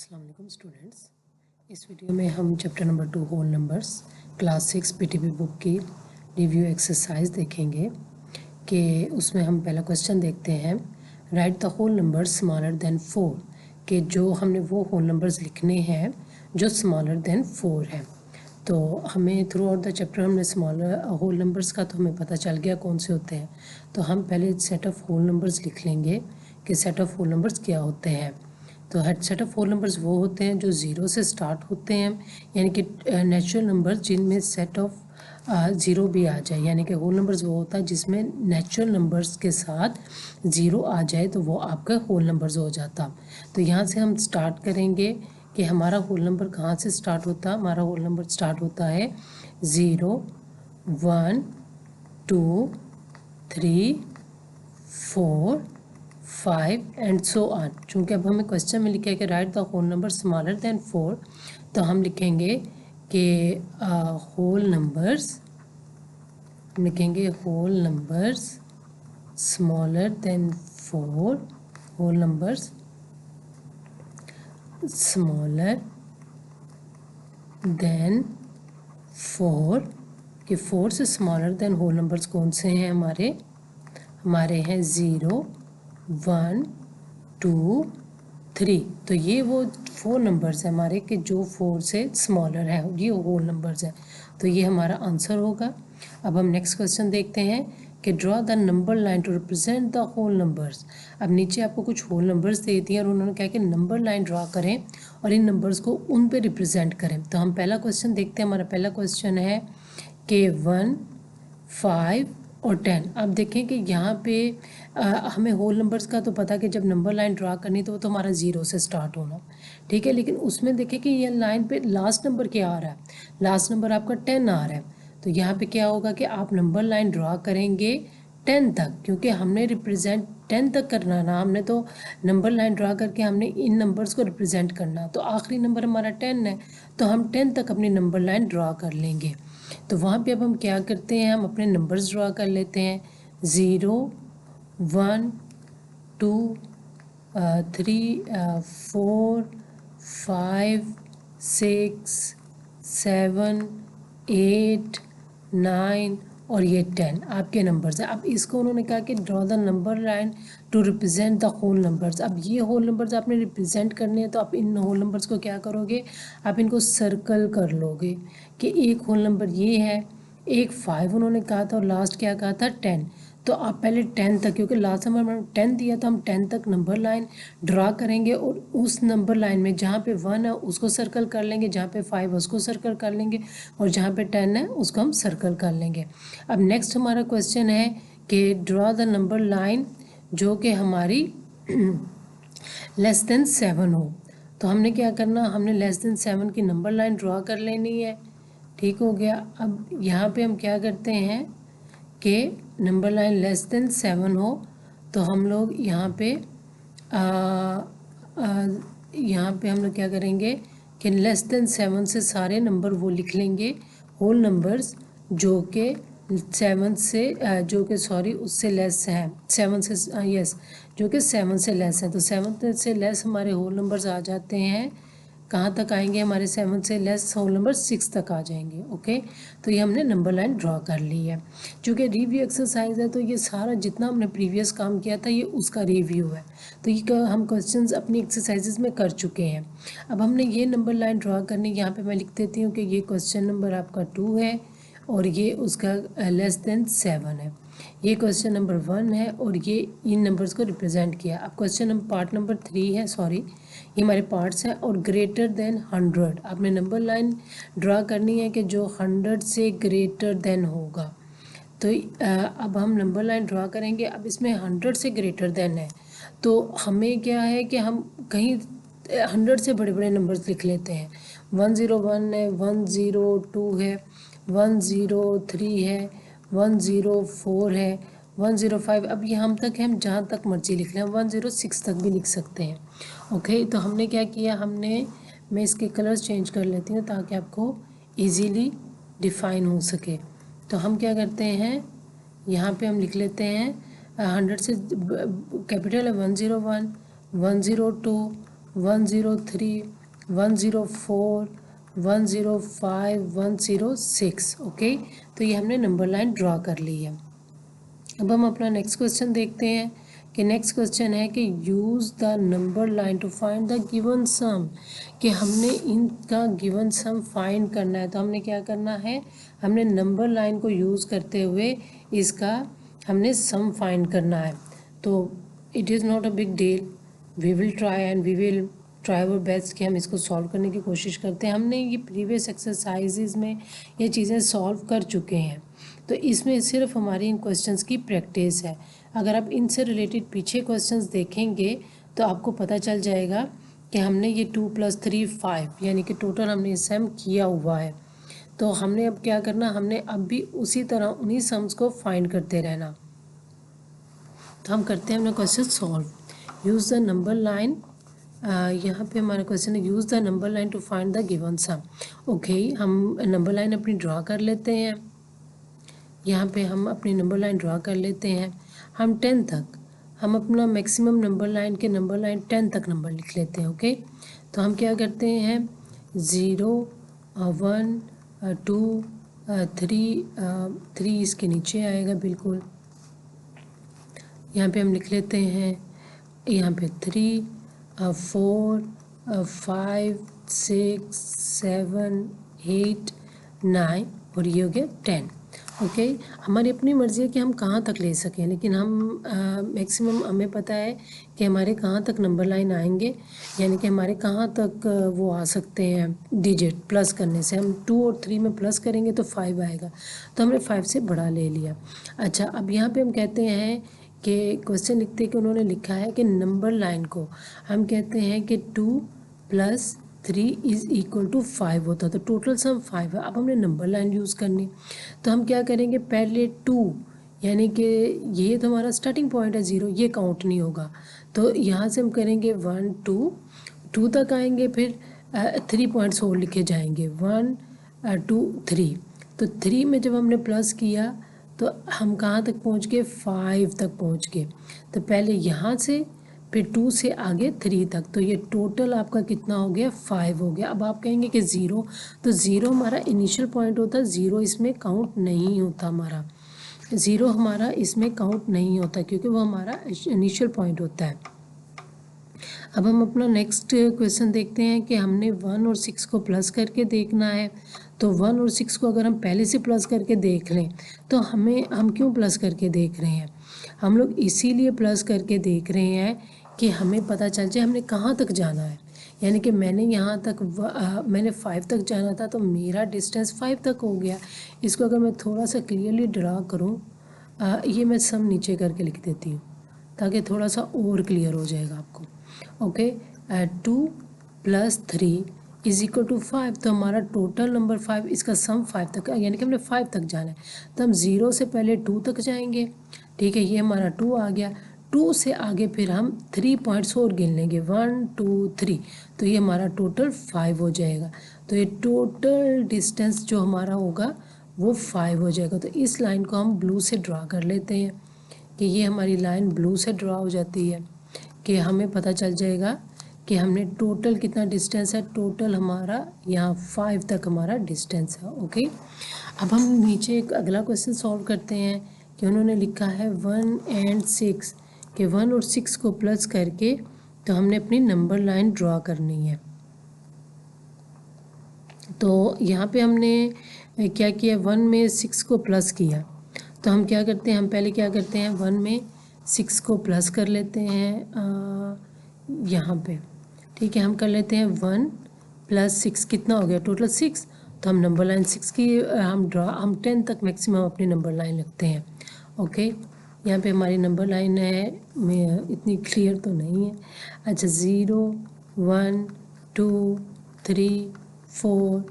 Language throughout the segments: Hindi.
अस्सलाम वालेकुम स्टूडेंट्स। इस वीडियो में हम chapter number 2 whole numbers class 6 PTP book की रिव्यू एक्सरसाइज देखेंगे कि उसमें हम पहला क्वेश्चन देखते हैं, write the whole numbers smaller than 4, कि जो हमने वो होल नंबर्स लिखने हैं जो स्मॉलर देन 4 है। तो हमें थ्रू आउट द चैप्टर हमने स्मॉलर होल नंबर्स का तो हमें पता चल गया कौन से होते हैं। तो हम पहले सेट ऑफ होल नंबर्स लिख लेंगे कि सेट ऑफ होल नंबर्स क्या होते हैं। तो सेट ऑफ होल नंबर्स वो होते हैं जो ज़ीरो से स्टार्ट होते हैं, यानी कि नेचुरल नंबर्स जिनमें सेट ऑफ ज़ीरो भी आ जाए, यानी कि होल नंबर्स वो होता है जिसमें नेचुरल नंबर्स के साथ ज़ीरो आ जाए तो वो आपका होल नंबर्स हो जाता। तो यहाँ से हम स्टार्ट करेंगे कि हमारा होल नंबर कहाँ से स्टार्ट होता है। हमारा होल नंबर स्टार्ट होता है 0, 1, 2, 3, 4, 5 एंड सो ऑन। चूँकि अब हमें क्वेश्चन में लिखा है कि write the whole number smaller than 4, तो हम लिखेंगे कि होल नंबर्स, लिखेंगे whole numbers smaller than 4, whole numbers smaller than 4, कि 4 से स्मॉलर देन होल नंबर्स कौन से हैं हमारे हैं 0, 1, 2, 3। तो ये वो 4 नंबर्स हैं हमारे कि जो 4 से स्मॉलर है, ये होल नंबर्स हैं। तो ये हमारा आंसर होगा। अब हम नेक्स्ट क्वेश्चन देखते हैं कि draw the number line to represent the whole numbers. अब नीचे आपको कुछ होल नंबर्स दे दिए और उन्होंने कहा कि नंबर लाइन ड्रॉ करें और इन नंबर्स को उन पे रिप्रेजेंट करें। तो हम पहला क्वेश्चन देखते हैं। हमारा पहला क्वेश्चन है कि 1, 5 और 10। अब देखें कि यहाँ पे हमें होल नंबर्स का तो पता कि जब नंबर लाइन ड्रा करनी तो वो तो हमारा 0 से स्टार्ट होना, ठीक है। लेकिन उसमें देखें कि ये लाइन पे लास्ट नंबर क्या आ रहा है, लास्ट नंबर आपका 10 आ रहा है। तो यहाँ पे क्या होगा कि आप नंबर लाइन ड्रा करेंगे 10 तक, क्योंकि हमने रिप्रेजेंट 10 तक करना ना, हमने तो नंबर लाइन ड्रा करके हमने इन नंबर्स को रिप्रेजेंट करना। तो आखिरी नंबर हमारा 10 है, तो हम 10 तक अपनी नंबर लाइन ड्रा कर लेंगे। तो वहाँ पे अब हम क्या करते हैं, हम अपने नंबर्स ड्रा कर लेते हैं 0, 1, 2, 3, 4, 5, 6, 7, 8, 9 और ये 10 आपके नंबर्स हैं। अब इसको उन्होंने कहा कि draw the number line to represent the whole numbers. अब ये होल नंबर्स आपने रिप्रेजेंट करने हैं, तो आप इन होल नंबर्स को क्या करोगे, आप इनको सर्कल कर लोगे कि एक होल नंबर ये है, एक 5 उन्होंने कहा था और लास्ट क्या कहा था 10। तो आप पहले 10 तक, क्योंकि लास्ट नंबर में 10 दिया तो हम 10 तक नंबर लाइन ड्रा करेंगे और उस नंबर लाइन में जहाँ पे 1 है उसको सर्कल कर लेंगे, जहाँ पे 5 है उसको सर्कल कर लेंगे और जहाँ पे 10 है उसको हम सर्कल कर लेंगे। अब नेक्स्ट हमारा क्वेश्चन है कि ड्रॉ द नंबर लाइन जो कि हमारी लेस देन 7 हो। तो हमने क्या करना, हमने लेस देन 7 की नंबर लाइन ड्रॉ कर लेनी है, ठीक हो गया। अब यहाँ पे हम क्या करते हैं कि नंबर लाइन लेस देन 7 हो तो हम लोग यहाँ पे हम लोग क्या करेंगे कि लेस देन 7 से सारे नंबर वो लिख लेंगे होल नंबर्स जो कि 7 से उससे लेस हैं, 7 से यस जो कि 7 से लेस हैं। तो 7 से लेस हमारे होल नंबर्स आ जाते हैं, कहाँ तक आएंगे हमारे 7 से लेस होल नंबर 6 तक आ जाएंगे। ओके, तो ये हमने नंबर लाइन ड्रॉ कर ली है। चूँकि रिव्यू एक्सरसाइज है तो ये सारा जितना हमने प्रीवियस काम किया था ये उसका रिव्यू है। तो ये हम क्वेश्चंस अपनी एक्सरसाइजेज में कर चुके हैं। अब हमने ये नंबर लाइन ड्रॉ करनी, यहाँ पे मैं लिख देती हूँ कि ये क्वेश्चन नंबर आपका 2 है और ये उसका लेस देन 7 है। ये क्वेश्चन नंबर 1 है और ये इन नंबर्स को रिप्रेजेंट किया। अब क्वेश्चन पार्ट नंबर 3 है, सॉरी ये हमारे पार्ट्स हैं। और ग्रेटर देन 100 आपने नंबर लाइन ड्रा करनी है कि जो 100 से ग्रेटर देन होगा। तो अब हम नंबर लाइन ड्रा करेंगे। अब इसमें 100 से ग्रेटर देन है तो हमें क्या है कि हम कहीं 100 से बड़े बड़े नंबर्स लिख लेते हैं। 101 है, 102 है, 103 है, 104 है, 105। अब ये हम तक है, हम जहाँ तक मर्जी लिख लें, 106 तक भी लिख सकते हैं। ओके, तो हमने क्या किया, मैं इसके कलर्स चेंज कर लेती हूँ ताकि आपको इजीली डिफ़ाइन हो सके। तो हम क्या करते हैं, यहाँ पे हम लिख लेते हैं 100 से कैपिटल है 101, 102, 103, 104, 105, 106। ओके, तो ये हमने नंबर लाइन ड्रा कर ली है। अब हम अपना नेक्स्ट क्वेश्चन देखते हैं कि नेक्स्ट क्वेश्चन है कि use the number line to find the given sum, कि हमने इनका गिवन सम फाइंड करना है। तो हमने क्या करना है, हमने नंबर लाइन को यूज़ करते हुए इसका हमने सम फाइंड करना है। तो it is not a big deal, we will try and we will try our best कि हम इसको सॉल्व करने की कोशिश करते हैं। हमने ये प्रीवियस एक्सरसाइजेज में ये चीज़ें सॉल्व कर चुके हैं, तो इसमें सिर्फ हमारी इन क्वेश्चंस की प्रैक्टिस है। अगर आप इनसे रिलेटेड पीछे क्वेश्चंस देखेंगे तो आपको पता चल जाएगा कि हमने ये 2 + 3 5 यानी कि टोटल हमने सम किया हुआ है। तो हमने अब क्या करना, हमने अब भी उसी तरह उन्हीं सम्स को फाइंड करते रहना। तो हम करते हैं अपना question solve. Use the number line, यहाँ पे हमारा क्वेश्चन है use the number line to find the given sum. Okay, हम नंबर लाइन अपनी ड्रा कर लेते हैं। यहाँ पे हम अपनी नंबर लाइन ड्रा कर लेते हैं। हम 10 तक, हम अपना मैक्सिमम नंबर लाइन के नंबर लाइन 10 तक नंबर लिख लेते हैं। ओके, तो हम क्या करते हैं 0 1 2 3 इसके नीचे आएगा बिल्कुल। यहाँ पे हम लिख लेते हैं, यहाँ पे 3 4 5 6 7 8 9 और ये हो गया 10। ओके, हमारी अपनी मर्ज़ी है कि हम कहाँ तक ले सकें, लेकिन हम मैक्सिमम हमें पता है कि हमारे कहाँ तक नंबर लाइन आएंगे, यानी कि हमारे कहाँ तक वो आ सकते हैं डिजिट प्लस करने से। हम 2 और 3 में प्लस करेंगे तो 5 आएगा, तो हमने 5 से बड़ा ले लिया। अच्छा, अब यहाँ पे हम कहते हैं कि क्वेश्चन लिखते हैं कि उन्होंने लिखा है कि नंबर लाइन को हम कहते हैं कि 2 + 3 = 5 होता है, तो टोटल सम 5 है। अब हमने नंबर लाइन यूज़ करनी, तो हम क्या करेंगे, पहले 2 यानी कि ये तो हमारा स्टार्टिंग पॉइंट है 0, ये काउंट नहीं होगा। तो यहाँ से हम करेंगे 1 2 तक आएंगे, फिर 3 पॉइंट्स और लिखे जाएंगे 1 2 3। तो 3 में जब हमने प्लस किया तो हम कहाँ तक पहुँच गए, 5 तक पहुँच गए। तो पहले यहाँ से, फिर 2 से आगे 3 तक, तो ये टोटल आपका कितना हो गया, 5 हो गया। अब आप कहेंगे कि 0, तो 0 हमारा इनिशियल पॉइंट होता है, 0 इसमें काउंट नहीं होता हमारा, 0 हमारा इसमें काउंट नहीं होता क्योंकि वो हमारा इनिशियल पॉइंट होता है। अब हम अपना नेक्स्ट क्वेश्चन देखते हैं कि हमने 1 और 6 को प्लस करके देखना है। तो 1 और 6 को अगर हम पहले से प्लस करके देख लें तो हम क्यों प्लस करके देख रहे हैं, हम लोग इसीलिए प्लस करके देख रहे हैं कि हमें पता चल जाए हमने कहाँ तक जाना है। यानी कि मैंने यहाँ तक मैंने 5 तक जाना था, तो मेरा डिस्टेंस 5 तक हो गया। इसको अगर मैं थोड़ा सा क्लियरली ड्रा करूँ, ये मैं सम नीचे करके लिख देती हूँ ताकि थोड़ा सा और क्लियर हो जाएगा आपको। ओके, 2 + 3 = 5, तो हमारा टोटल नंबर 5, इसका सम 5 तक, यानी कि हमने 5 तक जाना है। तो हम 0 से पहले 2 तक जाएंगे, ठीक है, ये हमारा 2 आ गया। 2 से आगे फिर हम 3 पॉइंट्स और गिन लेंगे 1 2 3, तो ये हमारा टोटल 5 हो जाएगा। तो ये टोटल डिस्टेंस जो हमारा होगा वो 5 हो जाएगा। तो इस लाइन को हम ब्लू से ड्रा कर लेते हैं कि ये हमारी लाइन ब्लू से ड्रा हो जाती है, कि हमें पता चल जाएगा कि हमने टोटल कितना डिस्टेंस है, टोटल हमारा यहाँ 5 तक हमारा डिस्टेंस है। ओके, अब हम नीचे एक अगला क्वेश्चन सॉल्व करते हैं कि उन्होंने लिखा है 1 और 6, कि 1 और 6 को प्लस करके तो हमने अपनी नंबर लाइन ड्रा करनी है। तो यहाँ पे हमने क्या किया, 1 में 6 को प्लस किया, तो हम क्या करते हैं, हम पहले क्या करते हैं 1 में 6 को प्लस कर लेते हैं यहाँ पे, ठीक है, हम कर लेते हैं 1 + 6 कितना हो गया, टोटल 6। तो हम नंबर लाइन 6 की हम 10 तक मैक्सिमम अपनी नंबर लाइन रखते हैं। ओके, यहाँ पे हमारी नंबर लाइन है, इतनी क्लियर तो नहीं है। अच्छा, 0 1 2 3 4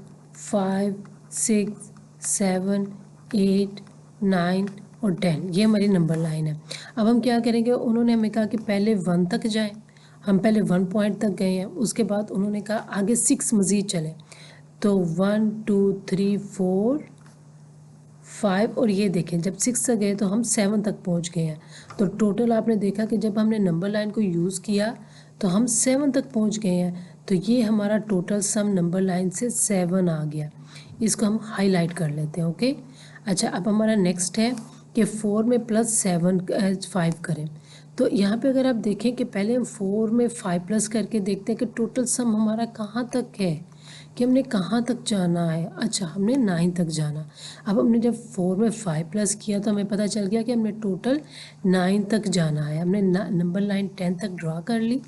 5 6 7 8 9 और 10, ये हमारी नंबर लाइन है। अब हम क्या करेंगे, उन्होंने हमें कहा कि पहले 1 तक जाएं, हम पहले 1 पॉइंट तक गए हैं, उसके बाद उन्होंने कहा आगे 6 मज़ीद चलें। तो 1 2 3 4 5 और ये देखें जब 6 तक गए तो हम 7 तक पहुंच गए हैं। तो टोटल आपने देखा कि जब हमने नंबर लाइन को यूज़ किया तो हम 7 तक पहुंच गए हैं। तो ये हमारा टोटल सम नंबर लाइन से 7 आ गया। इसको हम हाईलाइट कर लेते हैं। ओके, अच्छा अब हमारा नेक्स्ट है कि 4 में +5 करें। तो यहाँ पे अगर आप देखें कि पहले हम 4 में 5 प्लस करके देखते हैं कि टोटल सम हमारा कहाँ तक है, कि हमने कहाँ तक जाना है। अच्छा, हमने 9 तक जाना। अब हमने जब 4 में 5 प्लस किया तो हमें पता चल गया कि हमने टोटल 9 तक जाना है। हमने नंबर लाइन 10 तक ड्रा कर ली।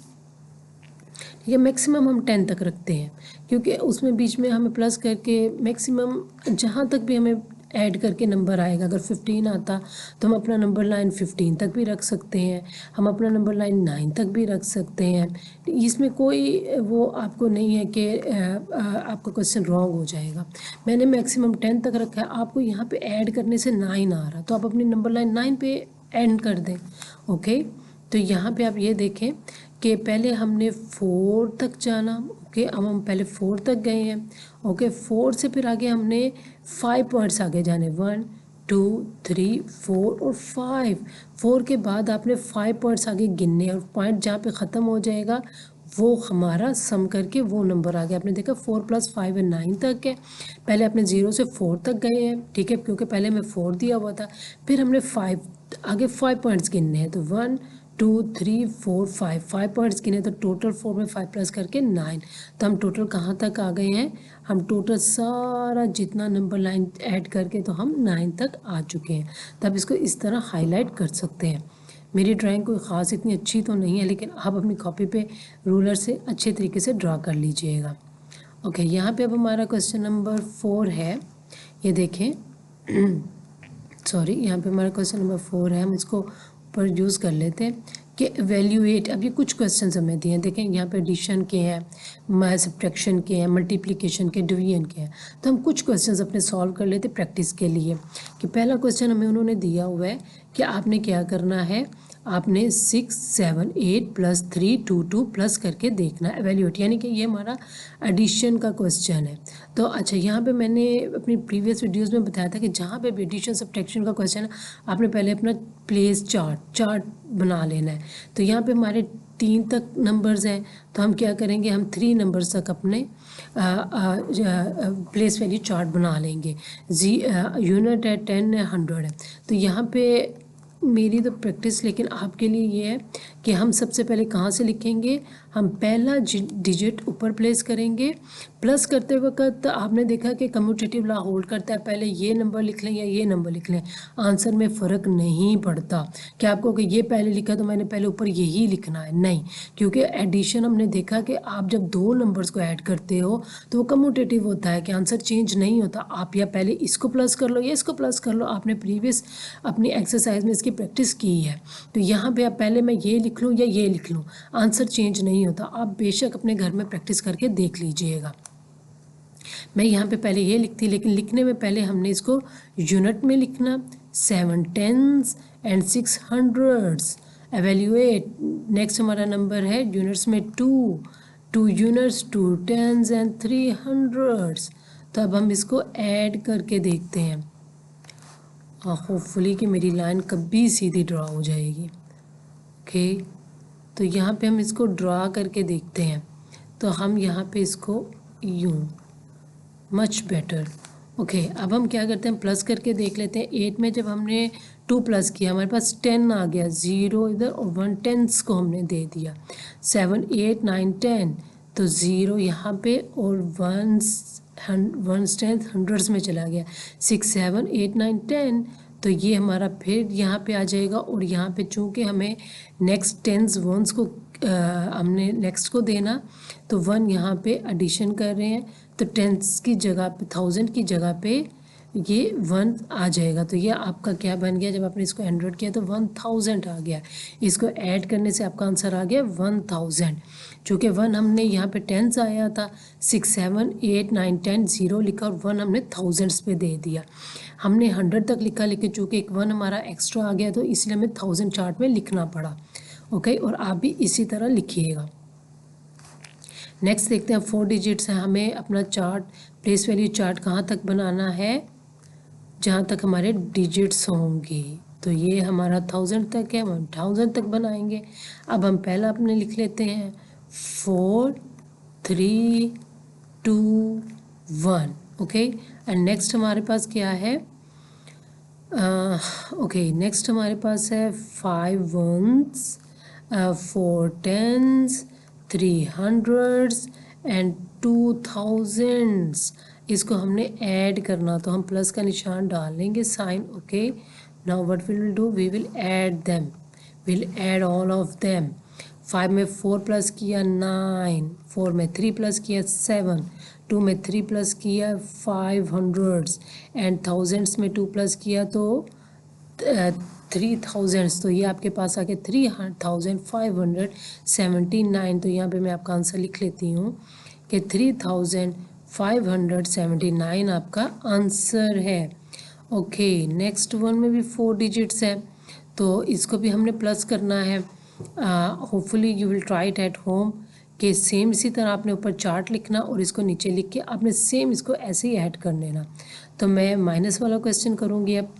ठीक है, मैक्सिमम हम 10 तक रखते हैं क्योंकि उसमें बीच में हमें प्लस करके मैक्सिमम जहाँ तक भी हमें ऐड करके नंबर आएगा। अगर 15 आता तो हम अपना नंबर लाइन 15 तक भी रख सकते हैं, हम अपना नंबर लाइन 9 तक भी रख सकते हैं। इसमें कोई वो आपको नहीं है कि आपका क्वेश्चन रॉन्ग हो जाएगा। मैंने मैक्सिमम 10 तक रखा है, आपको यहाँ पे ऐड करने से 9 आ रहा तो आप अपनी नंबर लाइन 9 पे एंड कर दें। ओके, तो यहाँ पे आप ये देखें कि पहले हमने 4 तक जाना। ओके, अब हम पहले 4 तक गए हैं। ओके, 4 से फिर आगे हमने 5 पॉइंट्स आगे जाने, 1 2 3 4 और 5। 4 के बाद आपने 5 पॉइंट्स आगे गिनने और पॉइंट जहाँ पे ख़त्म हो जाएगा वो हमारा सम करके वो नंबर आ गया। आपने देखा 4 + 5 है 9 तक है। पहले अपने 0 से 4 तक गए हैं। ठीक है, क्योंकि पहले हमें 4 दिया हुआ था। फिर हमने 5 आगे 5 पॉइंट्स गिनने हैं, तो 1 2 3 4 5 पॉइंट्स गिने। तो टोटल 4 में 5 प्लस करके 9। तो हम टोटल कहाँ तक आ गए हैं, हम टोटल सारा जितना नंबर लाइन ऐड करके तो हम 9 तक आ चुके हैं। तब इसको इस तरह हाईलाइट कर सकते हैं। मेरी ड्राइंग कोई ख़ास इतनी अच्छी तो नहीं है, लेकिन आप अपनी कॉपी पे रूलर से अच्छे तरीके से ड्रा कर लीजिएगा। ओके, यहाँ पे अब हमारा क्वेश्चन नंबर 4 है। ये देखें सॉरी, यहाँ पे हमारा क्वेश्चन नंबर 4 है। हम इसको ऊपर यूज़ कर लेते हैं कि एवेल्यूएट। अब ये कुछ क्वेश्चन हमें दिए हैं। देखें यहाँ पे एडिशन के हैं, सब्ट्रैक्शन के हैं, मल्टीप्लिकेशन के, डिवीजन के हैं। तो हम कुछ क्वेश्चंस अपने सॉल्व कर लेते प्रैक्टिस के लिए। कि पहला क्वेश्चन हमें उन्होंने दिया हुआ है कि आपने क्या करना है, आपने 6 7 8 + 3 2 2 प्लस करके देखना एवेल्यूएट, यानी कि ये हमारा एडिशन का क्वेश्चन है। तो अच्छा, यहाँ पे मैंने अपनी प्रीवियस वीडियोस में बताया था कि जहाँ पे भी एडिशन सब्ट्रैक्शन का क्वेश्चन है आपने पहले अपना प्लेस चार्ट बना लेना है। तो यहाँ पे हमारे 3 तक नंबर्स हैं, तो हम क्या करेंगे, हम 3 नंबर्स तक अपने प्लेस वैल्यू चार्ट बना लेंगे। यूनिट है 10 है 100 है। तो यहाँ पे मेरी तो प्रैक्टिस, लेकिन आपके लिए ये है कि हम सबसे पहले कहाँ से लिखेंगे, हम पहला डिजिट ऊपर प्लेस करेंगे। प्लस करते वक्त आपने देखा कि कम्यूटेटिव लॉ होल्ड करता है, पहले ये नंबर लिख लें या ये नंबर लिख लें, आंसर में फ़र्क नहीं पड़ता। कि आपको कि ये पहले लिखा तो मैंने पहले ऊपर यही लिखना है, नहीं। क्योंकि एडिशन हमने देखा कि आप जब 2 नंबर्स को ऐड करते हो तो वो कम्यूटेटिव होता है कि आंसर चेंज नहीं होता। आप या पहले इसको प्लस कर लो या इसको प्लस कर लो, आपने प्रीवियस अपनी एक्सरसाइज में इसकी प्रैक्टिस की है। तो यहाँ पे आप पहले मैं ये लिख लूँ या ये लिख लूँ, आंसर चेंज नहीं होता। आप बेशक अपने घर में प्रैक्टिस करके देख लीजिएगा। मैं यहाँ पे पहले ये लिखती, लेकिन लिखने में पहले हमने इसको यूनिट में लिखना, 7 10s and 6 100s। Evaluate, next हमारा नंबर है यूनिट्स में 2 यूनिट्स 2 10s एंड 3 100s। तो अब हम इसको ऐड करके देखते हैं। होपफुली कि मेरी लाइन कभी सीधी ड्रा हो जाएगी। ओके, तो यहाँ पे हम इसको ड्रा करके देखते हैं। तो हम यहाँ पे इसको यूँ, मच बेटर। ओके, अब हम क्या करते हैं, प्लस करके देख लेते हैं। 8 में जब हमने 2 प्लस किया हमारे पास 10 आ गया, 0 इधर और 1 10s को हमने दे दिया। 7 8 9 10, तो 0 यहाँ पे और 1 10 100s में चला गया। 6 7 8 9 10, तो ये हमारा फिर यहाँ पे आ जाएगा। और यहाँ पे चूँकि हमें नेक्स्ट 10s 1s को हमने नेक्स्ट को देना, तो 1 यहाँ पे एडिशन कर रहे हैं, तो 10s की जगह पे 1000 की जगह पे ये 1 आ जाएगा। तो ये आपका क्या बन गया, जब आपने इसको 100 किया तो 1000 आ गया। इसको ऐड करने से आपका आंसर आ गया 1000। चूँकि 1 हमने यहाँ पे 10s आया था, 6 7 8 9 10 0 लिखा और 1 हमने थाउजेंड्स पे दे दिया। हमने 100 तक लिखा, लेकिन चूँकि एक 1 हमारा एक्स्ट्रा आ गया तो इसलिए हमें 1000 चार्ट में लिखना पड़ा। ओके, और आप भी इसी तरह लिखिएगा। नेक्स्ट देखते हैं, 4 डिजिट्स हैं, हमें अपना चार्ट प्लेस वैल्यू चार्ट कहाँ तक बनाना है, जहाँ तक हमारे डिजिट्स होंगे। तो ये हमारा 1000 तक है, हम 1000 तक बनाएंगे। अब हम पहला अपने लिख लेते हैं 4 3 2 1। ओके, एंड नेक्स्ट हमारे पास क्या है? ओके, नेक्स्ट हमारे पास है 5 1s, 4 10s, 300s and 2000s। इसको हमने ऐड करना, तो हम प्लस का निशान डाल लेंगे sign. Okay, now what we will do, we will add them, will add all of them. 5 में 4 प्लस किया 9, 4 में 3 प्लस किया 7, 2 में 3 प्लस किया 500s एंड थाउजेंड्स में 2 प्लस किया तो 3000। तो ये आपके पास आके 3579। तो यहाँ पे मैं आपका आंसर लिख लेती हूँ कि 3579 आपका आंसर है। ओके, नेक्स्ट वन में भी 4 डिजिट्स है, तो इसको भी हमने प्लस करना है। Hopefully you will try it at home कि सेम इसी तरह आपने ऊपर चार्ट लिखना और इसको नीचे लिख के आपने सेम इसको ऐसे ही ऐड कर लेना। तो मैं माइनस वाला क्वेश्चन करूँगी। अब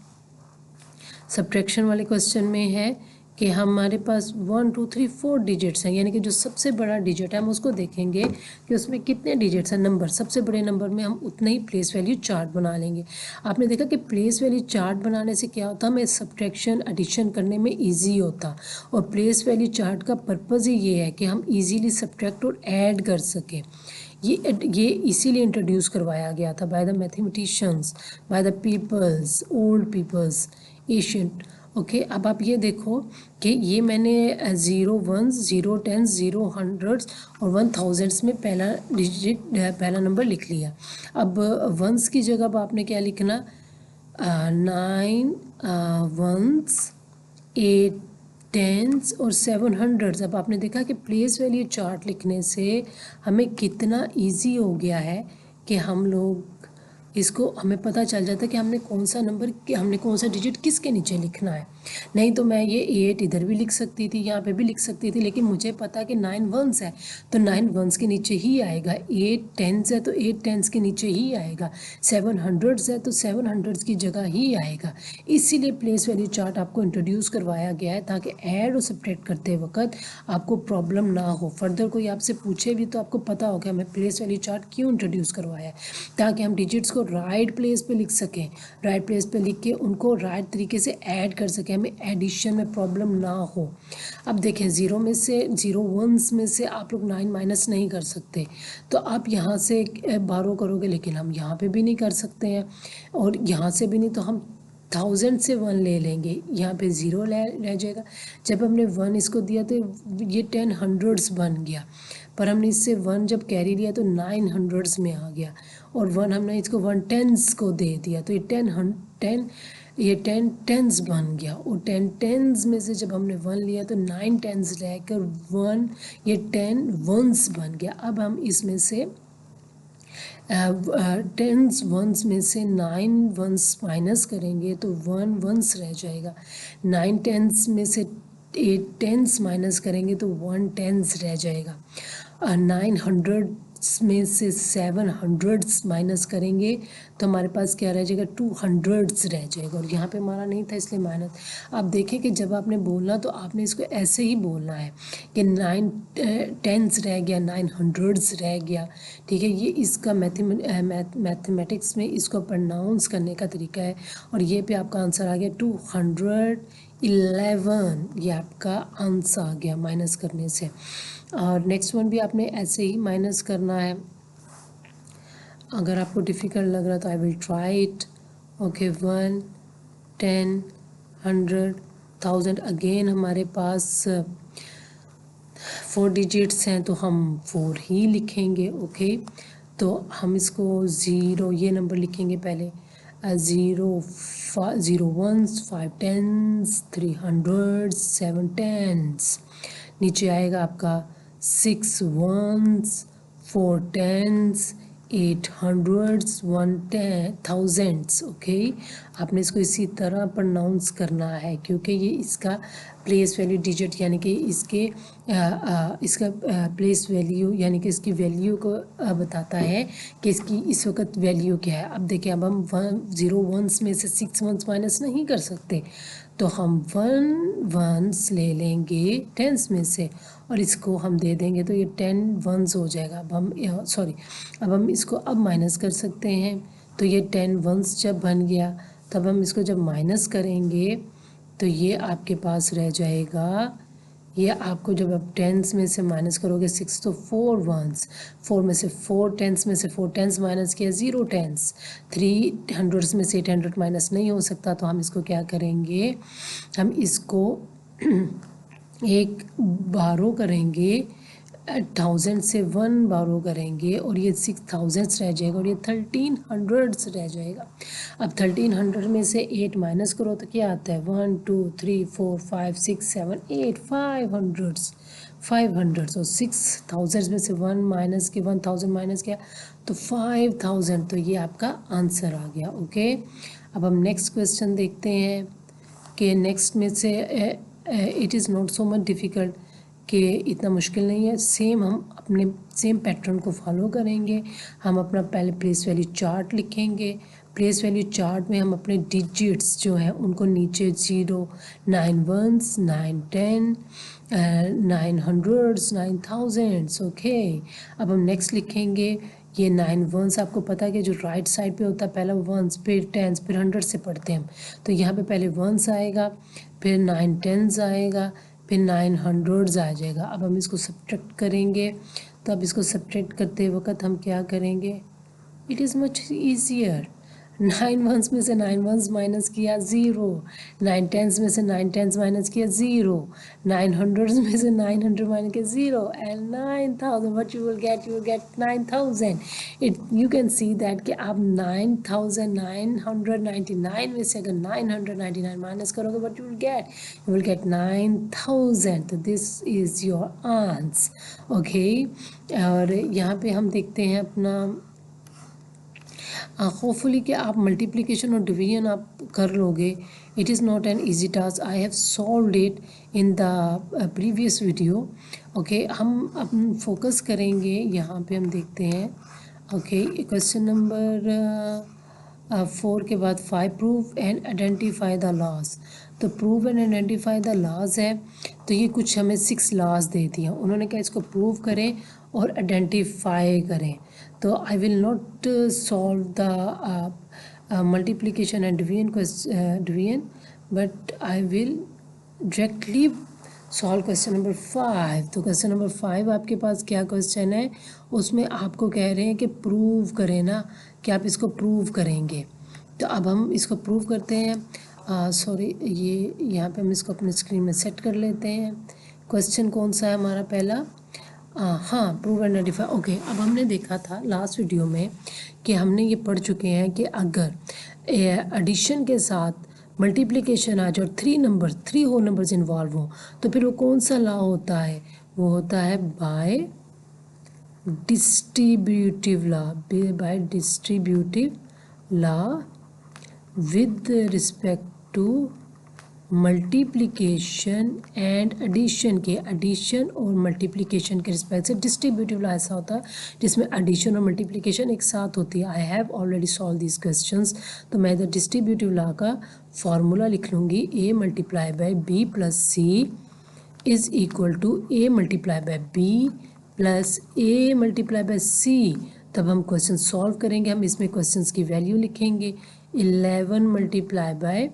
सब्ट्रैक्शन वाले क्वेश्चन में है कि हमारे पास 1 2 3 4 डिजिट्स हैं, यानी कि जो सबसे बड़ा डिजिट है हम उसको देखेंगे कि उसमें कितने डिजिट्स हैं। नंबर सबसे बड़े नंबर में हम उतना ही प्लेस वैल्यू चार्ट बना लेंगे। आपने देखा कि प्लेस वैल्यू चार्ट बनाने से क्या होता है, हमें सब्ट्रैक्शन एडिशन करने में ईजी होता। और प्लेस वैल्यू चार्ट का पर्पज़ ही ये है कि हम ईजीली सब्ट्रैक्ट और ऐड कर सकें। ये इसीलिए इंट्रोड्यूस करवाया गया था by the mathematicians, by the peoples, old peoples, ancient. Okay, अब आप ये देखो कि ये मैंने 0 1s 0 10s 0 100s और 1000s में पहला डिजिट पहला नंबर लिख लिया। अब वंस की जगह अब आपने क्या लिखना, 9 1s 8 10s और 700s। अब आपने देखा कि प्लेस वैल्यू चार्ट लिखने से हमें कितना इजी हो गया है कि हम लोग इसको हमें पता चल जाता है कि हमने कौन सा नंबर, हमने कौन सा डिजिट किसके नीचे लिखना है। नहीं तो मैं ये 8 इधर भी लिख सकती थी, यहाँ पे भी लिख सकती थी, लेकिन मुझे पता है कि 9 1s है तो 9 1s के नीचे ही आएगा, 8 10s है तो 8 10s के नीचे ही आएगा, 700s है तो 700s की जगह ही आएगा। इसीलिए प्लेस वैल्यू चार्ट आपको इंट्रोड्यूस करवाया गया है ताकि ऐड और सब्ट्रैक्ट करते वक्त आपको प्रॉब्लम ना हो। फर्दर कोई आपसे पूछे भी तो आपको पता होगा हमें प्लेस वैल्यू चार्ट क्यों इंट्रोड्यूस करवाया है, ताकि हम डिजिट्स को राइट प्लेस पे लिख सकें, राइट प्लेस पे लिख के उनको राइट तरीके से ऐड कर सकें, हमें एडिशन में प्रॉब्लम ना हो। अब देखें 0 में से 0 1s में से आप लोग 9 माइनस नहीं कर सकते, तो आप यहाँ से बारो करोगे, लेकिन हम यहाँ पे भी नहीं कर सकते हैं और यहाँ से भी नहीं, तो हम 1000 से 1 ले लेंगे, यहाँ पे 0 रह जाएगा। जब हमने 1 इसको दिया तो ये 10 100s बन गया, पर हमने इससे 1 जब कैरी लिया तो 900s में आ गया, और 1 हमने इसको 1 10s को दे दिया तो ये 10 10s बन गया। और 10 10s में से जब हमने 1 लिया तो 9 10s रहकर 1, ये 10 1s बन गया। अब हम इसमें से 10s 1s में से 9 1s माइनस करेंगे तो 1 1s रह जाएगा। 9 10s में से 8 10s माइनस करेंगे तो 1 10s रह जाएगा। 900s में से 700s माइनस करेंगे तो हमारे पास क्या रह जाएगा, 200s रह जाएगा, और यहाँ पे हमारा नहीं था इसलिए माइनस। आप देखें कि जब आपने बोलना तो आपने इसको ऐसे ही बोलना है कि 9 10s रह गया, 900s रह गया, ठीक है। ये इसका मैथमेटिक्स में इसको प्रोनाउंस करने का तरीका है। और ये पे आपका आंसर आ गया 211, ये आपका आंसर आ गया माइनस करने से। और नेक्स्ट वन भी आपने ऐसे ही माइनस करना है। अगर आपको डिफ़िकल्ट लग रहा तो I will try it. Okay, 1 10 100 1000, again हमारे पास 4 डिजिट्स हैं तो हम 4 ही लिखेंगे। ओके, तो हम इसको 0 ये नंबर लिखेंगे पहले, 0 1s 5 10s 300s 7 10s। नीचे आएगा आपका 6 1s 4 10s 800s, 1000s, okay. आपने इसको इसी तरह प्रोनाउंस करना है क्योंकि ये इसका प्लेस वैल्यू डिजिट यानी कि इसका प्लेस वैल्यू यानी कि इसकी वैल्यू को बताता है कि इसकी इस वक्त वैल्यू क्या है। अब देखिए, अब हम 0 1s में से 6 1s माइनस नहीं कर सकते, तो हम 1 1s ले लेंगे 10s में से और इसको हम दे देंगे तो ये 10 1s हो जाएगा। अब हम इसको अब माइनस कर सकते हैं, तो ये 10 1s जब बन गया तब हम इसको जब माइनस करेंगे तो ये आपके पास रह जाएगा। ये आपको जब आप 10s में से माइनस करोगे 6 तो 4 1s, 4 में से 4 10s में से 4 10s माइनस किया 0 10s, 300s में से 800 माइनस नहीं हो सकता, तो हम इसको क्या करेंगे, हम इसको एक बारो करेंगे, 1000 से 1 बारो करेंगे और ये 6000 रह जाएगा और ये 1300 रह जाएगा। अब 1300 में से 8 माइनस करो तो क्या आता है, 1 2 3 4 5 6 7 8 500 और 6000 में से 1 माइनस के 1000 माइनस किया तो 5000, तो ये आपका आंसर आ गया, ओके। अब हम नेक्स्ट क्वेश्चन देखते हैं कि नेक्स्ट में से it is not so much difficult, कि इतना मुश्किल नहीं है। हम अपने सेम पैटर्न को फॉलो करेंगे। हम अपना पहले प्लेस वैल्यू चार्ट लिखेंगे। प्लेस वैल्यू चार्ट में हम अपने डिजिट्स जो हैं उनको नीचे 0 9 1s 9 10 900s 9000s, ओके। अब हम नेक्स्ट लिखेंगे, ये 9 1s आपको पता है कि जो राइट साइड पे होता है पहला 1s फिर 10s फिर 100 से पढ़ते हैं हम, तो यहाँ पे पहले 1s आएगा, फिर 9 10s आएगा, फिर 900s आ जाएगा। अब हम इसको सब्ट्रैक्ट करेंगे, तो अब इसको सब्ट्रैक्ट करते वक्त हम क्या करेंगे, it is much easier. 9 1s में से 9 1s माइनस किया 0, 9 10s में से 9 10s माइनस किया 0, 900s में से 900 माइनस किया 0 and 9000, what you will get 9000। You can see that कि आप 9999 में से अगर 999 माइनस करोगे व्हाट यू विल गेट 9000, तो this is your answer, okay. और यहाँ पे हम देखते हैं अपना होपफुली कि आप मल्टीप्लिकेशन और डिवीजन आप कर लोगे। It is not an easy task, I have solved it in the previous video, okay. हम अपन फोकस करेंगे यहाँ पे, हम देखते हैं, ओके। क्वेश्चन नंबर 4 के बाद 5, prove and identify the laws. तो prove and identify the laws है, तो ये कुछ हमें 6 लॉज दे दिए हैं। उन्होंने कहा इसको प्रूव करें और आइडेंटिफाई करें। तो I will not solve the multiplication and division, but I will directly solve question number 5। तो क्वेश्चन नंबर 5 आपके पास क्या क्वेश्चन है, उसमें आपको कह रहे हैं कि प्रूव करें ना, कि आप इसको प्रूव करेंगे। तो अब हम इसको प्रूव करते हैं। सॉरी, ये यहाँ पे हम इसको अपने स्क्रीन में सेट कर लेते हैं। क्वेश्चन कौन सा है हमारा पहला, हाँ, प्रूव एंड आइडेंटिफाई, ओके। अब हमने देखा था लास्ट वीडियो में कि हमने ये पढ़ चुके हैं कि अगर एडिशन के साथ मल्टीप्लिकेशन आ जाए और 3 होल नंबर्स इन्वॉल्व हो, तो फिर वो कौन सा लॉ होता है, वो होता है by distributive law with respect to multiplication and addition के, एडिशन और मल्टीप्लिकेशन के रिस्पेक्ट से डिस्ट्रीब्यूटिव लॉ ऐसा होता है जिसमें एडिशन और मल्टीप्लिकेशन एक साथ होती है। I have already solve this questions, तो मैं इधर डिस्ट्रीब्यूटिव लॉ का फॉर्मूला लिख लूँगी, a multiply by b plus c is equal to a multiply by b plus a multiply by c। तब हम क्वेश्चन सॉल्व करेंगे, हम इसमें क्वेश्चंस की वैल्यू लिखेंगे, 11 multiply by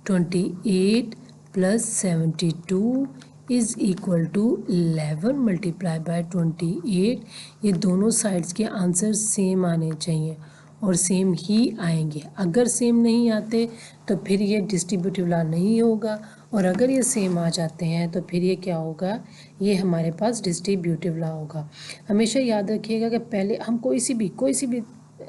28 plus 72 is equal to 11 multiply by 28। ये दोनों साइड्स के आंसर सेम आने चाहिए और सेम ही आएंगे। अगर सेम नहीं आते तो फिर ये डिस्ट्रीब्यूटिव लॉ नहीं होगा, और अगर ये सेम आ जाते हैं तो फिर ये क्या होगा, ये हमारे पास डिस्ट्रीब्यूटिव लॉ होगा। हमेशा याद रखिएगा कि पहले हम कोई सी भी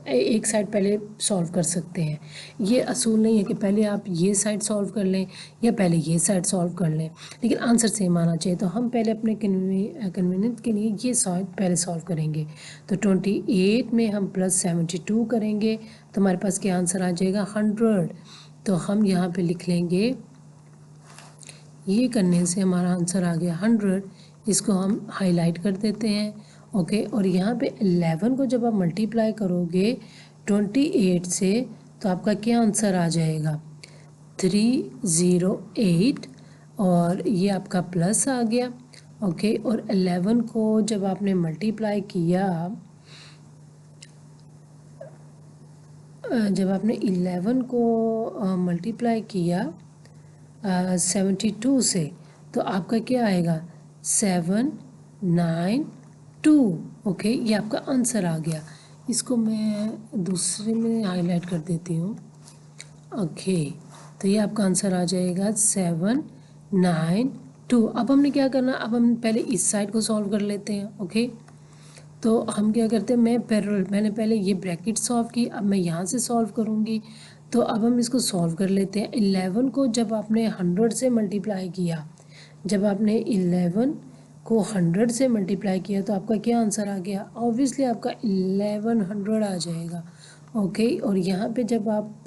एक साइड पहले सॉल्व कर सकते हैं। ये असूल नहीं है कि पहले आप ये साइड सॉल्व कर लें या पहले ये साइड सॉल्व कर लें, लेकिन आंसर सेम आना चाहिए। तो हम पहले अपने कन्वीनियंस के लिए ये साइड पहले सॉल्व करेंगे। तो 28 में हम +72 करेंगे तो हमारे पास क्या आंसर आ जाएगा 100। तो हम यहाँ पे लिख लेंगे, ये करने से हमारा आंसर आ गया 100। इसको हम हाईलाइट कर देते हैं। ओके, और यहाँ पे 11 को जब आप मल्टीप्लाई करोगे 28 से तो आपका क्या आंसर आ जाएगा 308, और ये आपका प्लस आ गया। ओके, और 11 को जब आपने मल्टीप्लाई किया, जब आपने 11 को मल्टीप्लाई किया 72 से तो आपका क्या आएगा 792। ओके, ये आपका आंसर आ गया। इसको मैं दूसरे में हाईलाइट कर देती हूँ। ओके, तो ये आपका आंसर आ जाएगा 792। अब हमने क्या करना, अब हम पहले इस साइड को सॉल्व कर लेते हैं। ओके, तो हम क्या करते हैं, मैंने पहले ये ब्रैकेट सॉल्व की, अब मैं यहाँ से सॉल्व करूँगी। तो अब हम इसको सॉल्व कर लेते हैं। 11 को जब आपने 100 से मल्टीप्लाई किया, जब आपने 11 को 100 से मल्टीप्लाई किया तो आपका क्या आंसर आ गया, ऑब्वियसली आपका 1100 आ जाएगा। ओके, और यहाँ पे जब आप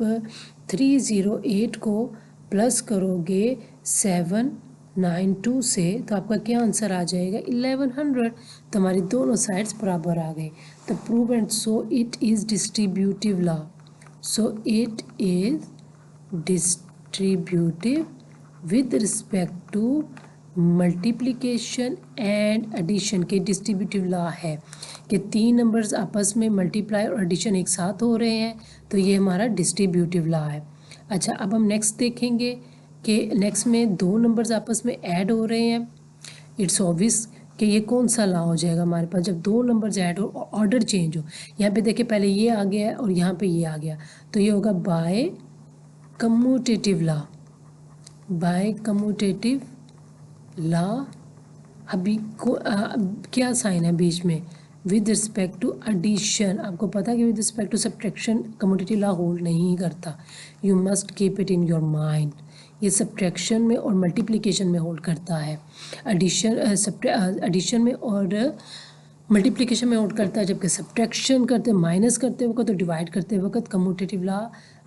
308 को प्लस करोगे 792 से तो आपका क्या आंसर आ जाएगा 1100। तो हमारी दोनों साइड्स बराबर आ गए। तो prove and so it is distributive law. So it is distributive with respect to multiplication and addition के डिस्ट्रीब्यूटिव लॉ है कि 3 नंबर्स आपस में मल्टीप्लाई और एडिशन एक साथ हो रहे हैं, तो ये हमारा डिस्ट्रीब्यूटिव लॉ है। अच्छा, अब हम नेक्स्ट देखेंगे कि नेक्स्ट में 2 नंबर्स आपस में ऐड हो रहे हैं। इट्स ऑब्वियस कि ये कौन सा लॉ हो जाएगा हमारे पास, जब 2 नंबर्स ऐड हो और ऑर्डर चेंज हो। यहाँ पे देखिए पहले ये आ गया है और यहाँ पे ये आ गया, तो ये होगा by commutative law. By commutative law. अभी क्या साइन है बीच में, विद रिस्पेक्ट टू एडिशन। आपको पता है कि with respect to subtraction commutative law hold नहीं करता। You must keep it in your mind. ये सब्ट्रैक्शन में और मल्टीप्लिकेशन में होल्ड करता है, एडिशन में और मल्टीप्लिकेशन में होल्ड करता है, जबकि सब्ट्रैक्शन करते माइनस करते वक्त और डिवाइड करते वक्त कम्यूटेटिव लॉ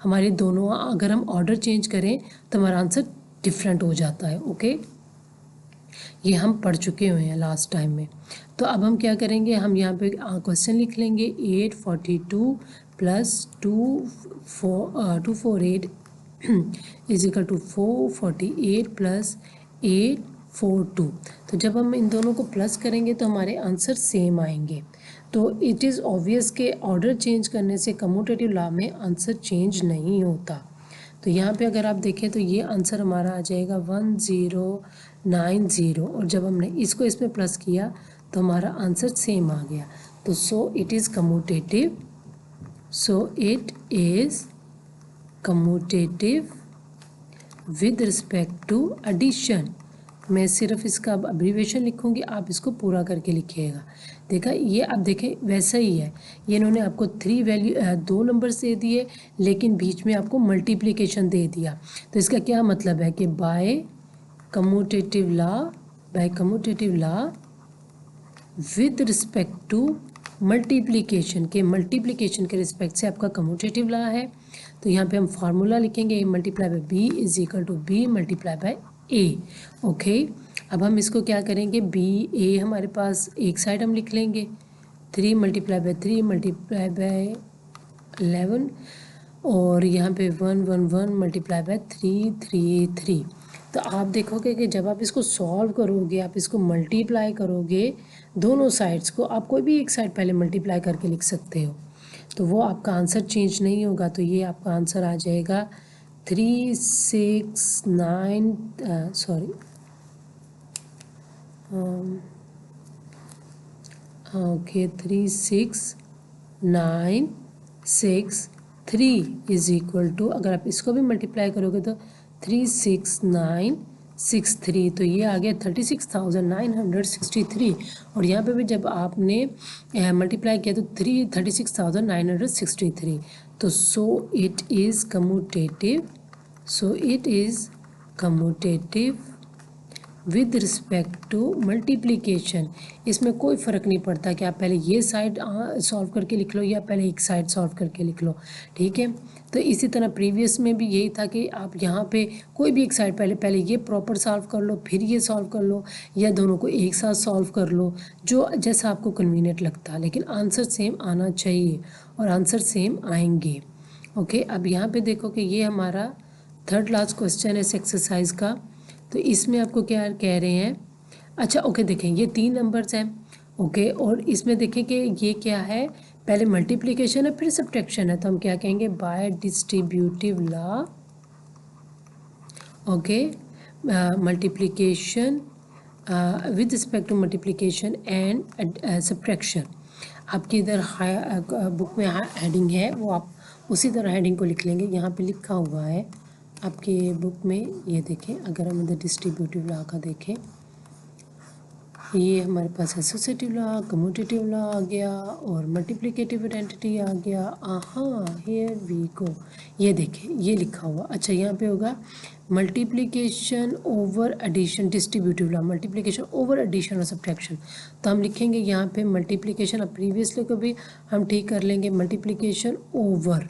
हमारे दोनों, अगर हम ऑर्डर चेंज करें तो हमारा आंसर डिफरेंट हो जाता है। ओके, ये हम पढ़ चुके हुए हैं लास्ट टाइम में। तो अब हम क्या करेंगे, हम यहाँ पे क्वेश्चन लिख लेंगे 842 plus 248 is equal to 448 plus 842। तो जब हम इन दोनों को प्लस करेंगे तो हमारे आंसर सेम आएंगे। तो इट इज़ ऑब्वियस के ऑर्डर चेंज करने से कम्यूटेटिव लॉ में आंसर चेंज नहीं होता। तो यहाँ पे अगर आप देखें तो ये आंसर हमारा आ जाएगा 1090, और जब हमने इसको इसमें प्लस किया तो हमारा आंसर सेम आ गया। तो so it is commutative, so it is commutative with respect to addition. मैं सिर्फ इसका अब्रीविएशन लिखूंगी, आप इसको पूरा करके लिखिएगा। देखा, ये आप देखें वैसा ही है। ये इन्होंने आपको 2 नंबर्स दे दिए लेकिन बीच में आपको मल्टीप्लिकेशन दे दिया। तो इसका क्या मतलब है कि by commutative law with respect to multiplication के रिस्पेक्ट से आपका कम्यूटेटिव लॉ है। तो यहाँ पे हम फार्मूला लिखेंगे a multiply by B is equal to B multiply by A. Okay, अब हम इसको क्या करेंगे, बी ए हमारे पास एक साइड हम लिख लेंगे 3 मल्टीप्लाई बाई 3 मल्टीप्लाई बाई 11, और यहाँ पे 1 1 1 मल्टीप्लाई बाई 3 3 3। तो आप देखोगे कि जब आप इसको सॉल्व करोगे, आप इसको मल्टीप्लाई करोगे दोनों साइड्स को, आप कोई भी एक साइड पहले मल्टीप्लाई करके लिख सकते हो, तो वो आपका आंसर चेंज नहीं होगा। तो ये आपका आंसर आ जाएगा 369 ओके 3693 इज इक्वल टू, अगर आप इसको भी मल्टीप्लाई करोगे तो 3696 63, तो ये आ गया 36,963। और यहाँ पे भी जब आपने मल्टीप्लाई किया तो 36,963, तो so it is commutative with respect to multiplication. इसमें कोई फ़र्क नहीं पड़ता कि आप पहले ये साइड सॉल्व करके लिख लो या पहले एक साइड सॉल्व करके लिख लो, ठीक है। तो इसी तरह प्रीवियस में भी यही था कि आप यहाँ पे कोई भी एक साइड पहले ये प्रॉपर सॉल्व कर लो, फिर ये सॉल्व कर लो, या दोनों को एक साथ सॉल्व कर लो, जो जैसा आपको कन्वीनियंट लगता है, लेकिन आंसर सेम आना चाहिए और आंसर सेम आएंगे। ओके, अब यहाँ पे देखो कि ये हमारा थर्ड लास्ट क्वेश्चन है इस एक्सरसाइज का। तो इसमें आपको क्या कह रहे हैं, अच्छा ओके देखें ये 3 नंबर्स हैं, ओके, और इसमें देखें कि ये क्या है, पहले मल्टीप्लिकेशन है फिर सब्ट्रैक्शन है, तो हम क्या कहेंगे, by distributive law, okay, multiplication with respect to multiplication and subtraction. आपकी इधर बुक में हेडिंग है, वो आप उसी तरह हेडिंग को लिख लेंगे। यहाँ पे लिखा हुआ है आपके बुक में, ये देखें, अगर हम इधर डिस्ट्रीब्यूटिव लॉ का देखें, ये हमारे पास एसोसिएटिव लॉ, कम्यूटेटिव लॉ आ गया और मल्टीप्लिकेटिव आइडेंटिटी आ गया। हियर वी गो, ये देखें ये लिखा हुआ, अच्छा यहाँ पे होगा multiplication over addition, distributive law, multiplication over addition और सब्ट्रैक्शन। तो हम लिखेंगे यहाँ पे मल्टीप्लिकेशन, अब प्रीवियसली को भी हम ठीक कर लेंगे, multiplication over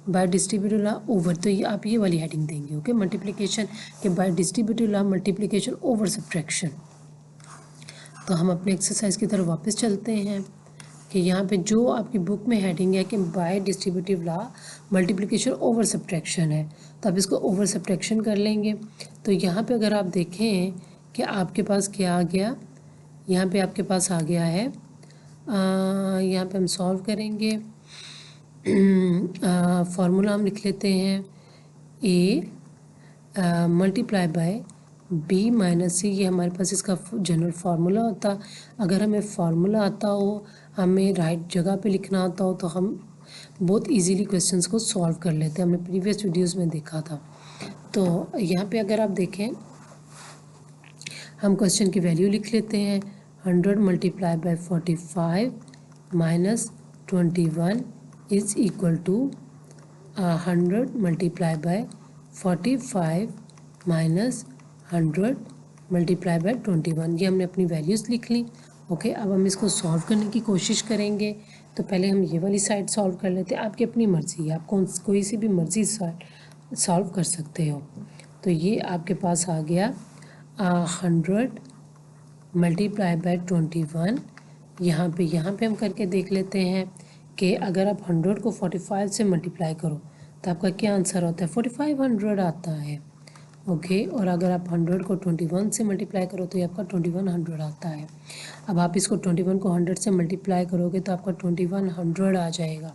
by distributive law over, तो ये आप ये वाली हेडिंग देंगे, ओके, मल्टीप्लिकेशन के bye distributive law, multiplication over subtraction. तो हम अपने एक्सरसाइज की तरफ वापस चलते हैं कि यहाँ पे जो आपकी बुक में हेडिंग है कि bye distributive law multiplication over subtraction है, तो आप इसको ओवर सब्ट्रैक्शन कर लेंगे। तो यहाँ पे अगर आप देखें कि आपके पास क्या आ गया, यहाँ पे आपके पास आ गया है, यहाँ पे हम सॉल्व करेंगे, फार्मूला हम लिख लेते हैं, A multiply by B minus सी, ये हमारे पास इसका जनरल फार्मूला होता। अगर हमें फार्मूला आता हो, हमें राइट जगह पे लिखना आता हो, तो हम बहुत इजीली क्वेश्चंस को सॉल्व कर लेते हैं, हमने प्रीवियस वीडियोस में देखा था। तो यहाँ पे अगर आप देखें, हम क्वेश्चन की वैल्यू लिख लेते हैं, 100 multiply by 45 minus 21 is equal to 100 multiply by 45 minus 100 multiply by 21, ये हमने अपनी वैल्यूज़ लिख ली। ओके, अब हम इसको सॉल्व करने की कोशिश करेंगे। तो पहले हम ये वाली साइड सॉल्व कर लेते हैं, आपकी अपनी मर्ज़ी है, आप कोई सी भी मर्ज़ी सॉल्व कर सकते हो। तो ये आपके पास आ गया 100 मल्टीप्लाई बाय 21। यहाँ पे हम करके देख लेते हैं कि अगर आप 100 को 45 से मल्टीप्लाई करो तो आपका क्या आंसर होता है, 4500 आता है, ओके। और अगर आप 100 को 21 से मल्टीप्लाई करो तो ये आपका 2100 आता है। अब आप इसको 21 को 100 से मल्टीप्लाई करोगे तो आपका 2100 आ जाएगा,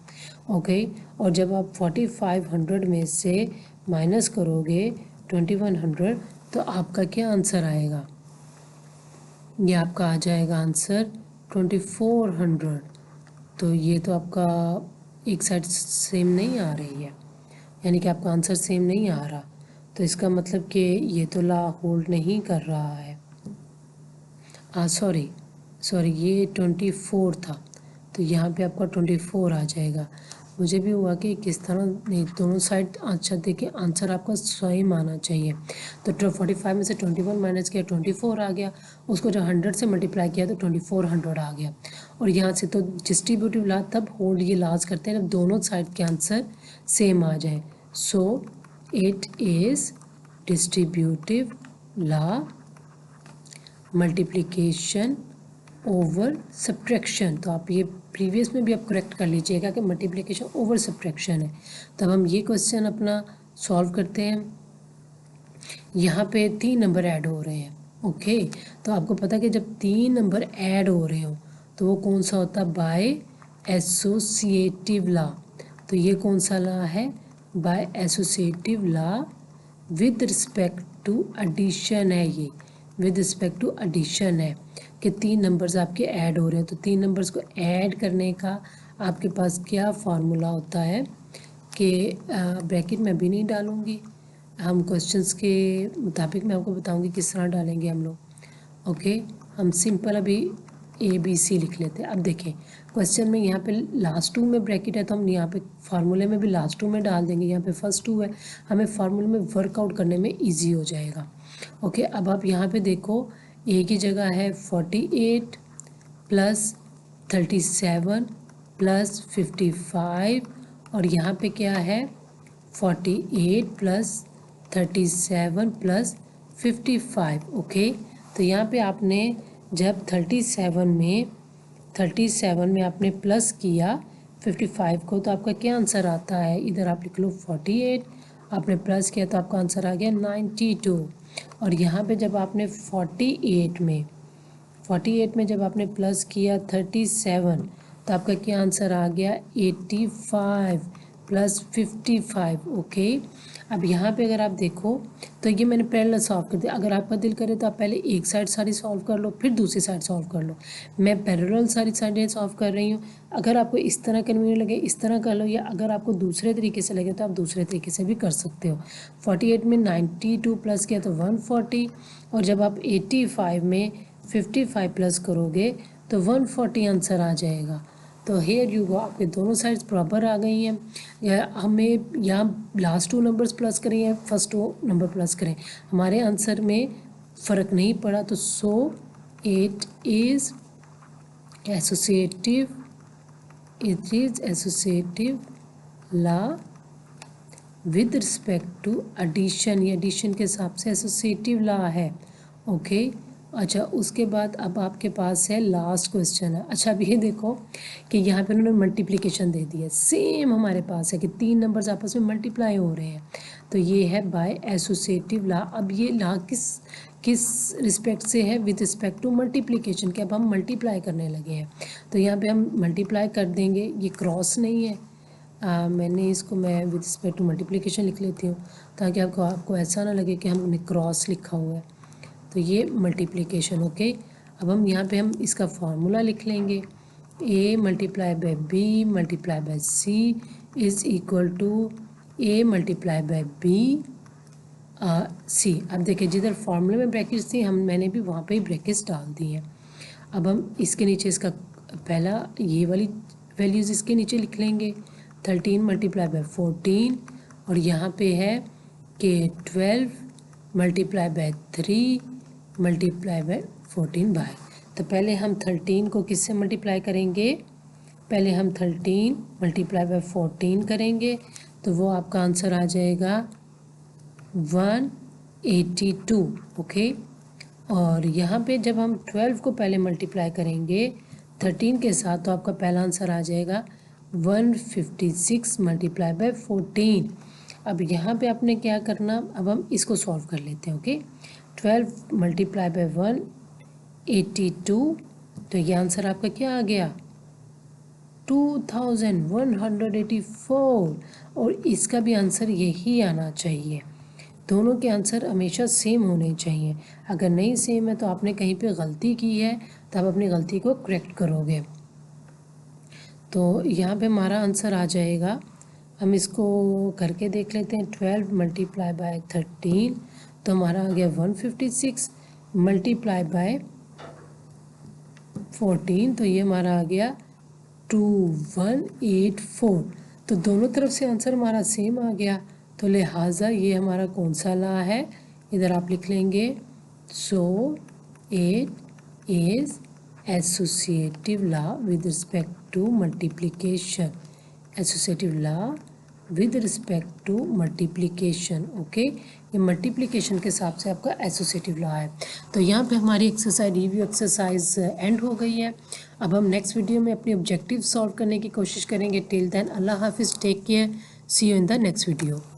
ओके। और जब आप 4500 में से माइनस करोगे 2100 तो आपका क्या आंसर आएगा, ये आपका आ जाएगा आंसर 2400। तो ये तो आपका एक साइड सेम नहीं आ रही है, यानी कि आपका आंसर सेम नहीं आ रहा, तो इसका मतलब कि ये तो लॉ होल्ड नहीं कर रहा है। सॉरी ये 24 था, तो यहाँ पे आपका 24 आ जाएगा। मुझे भी हुआ कि किस तरह नहीं, दोनों साइड अच्छा देखिए आंसर आपका सेम आना चाहिए। तो 45 में से 21 माइनस किया 24 आ गया, उसको जब 100 से मल्टीप्लाई किया तो 2400 आ गया। और यहाँ से तो डिस्ट्रीब्यूटिव लॉ तब होल्ड ये लॉज करते हैं जब दोनों साइड के आंसर सेम आ जाए। सो it is distributive law multiplication over subtraction. तो आप ये प्रीवियस में भी आप करेक्ट कर लीजिएगा कि मल्टीप्लिकेशन ओवर सब्ट्रैक्शन है। तब हम ये क्वेश्चन अपना सॉल्व करते हैं। यहाँ पे 3 नंबर ऐड हो रहे हैं, ओके। तो आपको पता है कि जब 3 नंबर ऐड हो रहे हो तो वो कौन सा होता है, बाय एसोसिएटिव लॉ। तो ये कौन सा लॉ है, by associative law with respect to addition है, ये विद रिस्पेक्ट टू एडिशन है कि 3 नंबर्स आपके ऐड हो रहे हैं। तो 3 नंबर्स को ऐड करने का आपके पास क्या फार्मूला होता है कि ब्रैकेट में भी नहीं डालूँगी, हम क्वेश्चंस के मुताबिक मैं आपको बताऊंगी किस तरह डालेंगे हम लोग। ओके, हम सिंपल अभी ABC लिख लेते हैं। अब देखें क्वेश्चन में यहाँ पे लास्ट टू में ब्रैकेट है तो हम यहाँ पे फार्मूले में भी लास्ट टू में डाल देंगे। यहाँ पे फर्स्ट टू है, हमें फार्मूले में वर्कआउट करने में इजी हो जाएगा। ओके, अब आप यहाँ पे देखो A की जगह है 48 प्लस 37 प्लस 55 और यहाँ पे क्या है 48 प्लस 37 प्लस 55। ओके, तो यहाँ पे आपने जब 37 में आपने प्लस किया 55 को तो आपका क्या आंसर आता है, इधर आप लिख लो 48, आपने प्लस किया तो आपका आंसर आ गया 92। और यहाँ पे जब आपने 48 में जब आपने प्लस किया 37 तो आपका क्या आंसर आ गया 85 प्लस 55। ओके, अब यहाँ पे अगर आप देखो तो ये मैंने पैरेलल सॉल्व कर दिया। अगर आपका दिल करे तो आप पहले एक साइड सारी सॉल्व कर लो फिर दूसरी साइड सॉल्व कर लो। मैं पैरेलल सारी साइडें सॉल्व कर रही हूँ। अगर आपको इस तरह कन्वीनियंट लगे इस तरह कर लो, या अगर आपको दूसरे तरीके से लगे तो आप दूसरे तरीके से भी कर सकते हो। 48 में 92 प्लस किया तो 140 और जब आप 85 में 55 प्लस करोगे तो 140 आंसर आ जाएगा। तो हेयर यू गो, आपके दोनों साइड्स बराबर आ गई हैं। या हमें यहाँ लास्ट टू नंबर्स प्लस करें या फर्स्ट टू नंबर प्लस करें, हमारे आंसर में फ़र्क नहीं पड़ा। तो so it is associative law with respect to addition. ये एडिशन के हिसाब से एसोसिएटिव लॉ है। ओके, अच्छा उसके बाद अब आपके पास है लास्ट क्वेश्चन है। अच्छा अब ये देखो कि यहाँ पे उन्होंने मल्टीप्लिकेशन दे दी है, सेम हमारे पास है कि 3 नंबर्स आपस में मल्टीप्लाई हो रहे हैं। तो ये है बाय एसोसिएटिव लॉ। अब ये लॉ किस रिस्पेक्ट से है, विद रिस्पेक्ट टू मल्टीप्लिकेशन, कि अब हम मल्टीप्लाई करने लगे हैं। तो यहाँ पे हम मल्टीप्लाई कर देंगे, ये क्रॉस नहीं है। मैंने इसको मैं विद रिस्पेक्ट टू मल्टीप्लिकेशन लिख लेती हूँ ताकि आपको ऐसा ना लगे कि हमने क्रॉस लिखा हुआ है। तो ये मल्टीप्लिकेशन। ओके, अब हम यहाँ पे हम इसका फार्मूला लिख लेंगे, A multiply by B multiply by C is equal to A multiply by B C। अब देखिए जिधर फार्मूले में ब्रैकेट्स थी मैंने भी वहाँ पे ही ब्रैकेट्स डाल दी हैं। अब हम इसके नीचे इसका पहला ये वाली वैल्यूज़ इसके नीचे लिख लेंगे, 13 मल्टीप्लाई बाय 14 और यहाँ पे है कि 12 multiply by 3 multiply by 14 by. तो पहले हम 13 को किससे मल्टीप्लाई करेंगे, पहले हम 13 मल्टीप्लाई बाय 14 करेंगे तो वो आपका आंसर आ जाएगा 182। ओके, और यहाँ पे जब हम 12 को पहले मल्टीप्लाई करेंगे 13 के साथ तो आपका पहला आंसर आ जाएगा 156 मल्टीप्लाई बाय 14। अब यहाँ पे आपने क्या करना, अब हम इसको सॉल्व कर लेते हैं। ओके, 12 मल्टीप्लाई बाय 182 तो ये आंसर आपका क्या आ गया 2184 और इसका भी आंसर यही आना चाहिए। दोनों के आंसर हमेशा सेम होने चाहिए। अगर नहीं सेम है तो आपने कहीं पे गलती की है तो आप अपनी गलती को करेक्ट करोगे। तो यहाँ पे हमारा आंसर आ जाएगा, हम इसको करके देख लेते हैं। 12 मल्टीप्लाई बाय 13 तो हमारा आ गया 156 मल्टीप्लाई बाय 14 तो ये हमारा आ गया 2184। तो दोनों तरफ से आंसर हमारा सेम आ गया, तो लिहाजा ये हमारा कौन सा लॉ है, इधर आप लिख लेंगे so it is associative law with respect to multiplication, associative law with respect to multiplication. Okay, ये मल्टीप्लिकेशन के हिसाब से आपका एसोसिएटिव लॉ है। तो यहाँ पे हमारी एक्सरसाइज रिव्यू एक्सरसाइज एंड हो गई है। अब हम नेक्स्ट वीडियो में अपने ऑब्जेक्टिव सॉल्व करने की कोशिश करेंगे। टिल देन अल्लाह हाफिज़, take care, see you in the next video.